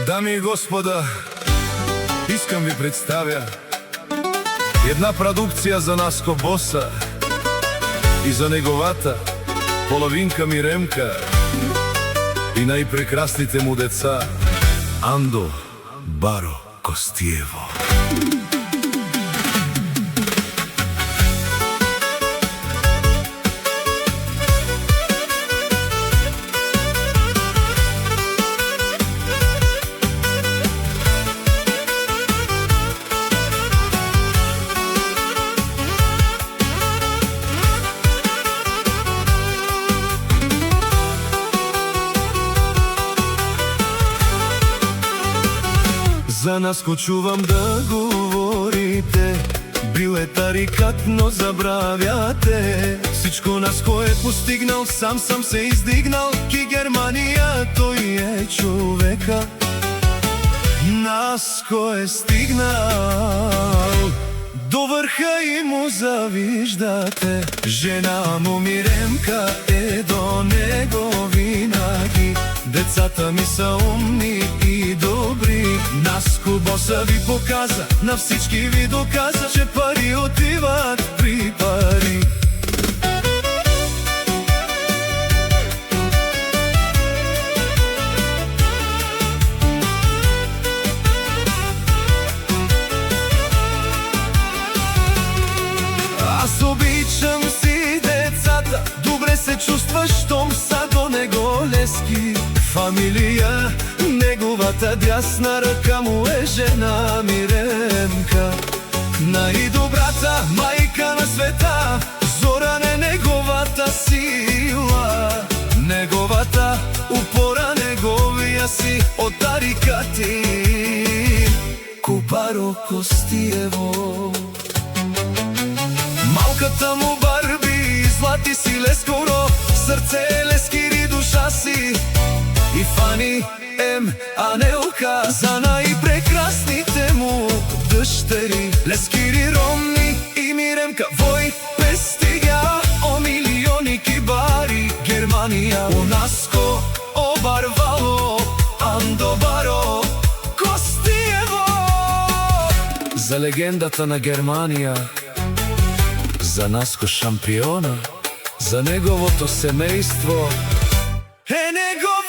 Дами и господа, искам ви представя една продукција за Наско Боса и за неговата половинка Миремка и најпрекрасните му деца Андо, Баро, Костиево. За Наско чувам да говорите, бил е тарикат, но забравяте. Всичко Наско е постигнал, сам се издигнал. Ки Германија, тој е човека. Наско е стигнал до врха и му завиждате. Жена му Миремка е до него винаги. Децата ми са умни и добри. Наско Боса ви показа, на всички ви доказа, че пари отиват при пари. Аз обичам си децата, добре се чувстваш, щом са до него лески. Фамилија, неговата дясна ръка му е жена Миремка. Најдобрата мајка на света, Зоран е неговата сила. Неговата упора, неговија си од тарикати. Баро Костиево. Малката му Барби, злати си лескоро, срце лескири, душа си. И Фани, Анелка, за најпрекрасните му дъщери. Лескири, Ромни и Миремка, вој пестига, о милиони кибари. Германија, у Наско обарвало, Андо, Баро Костиево. За легендата на Германија, за Наско шампиона, за неговото семејство, е негов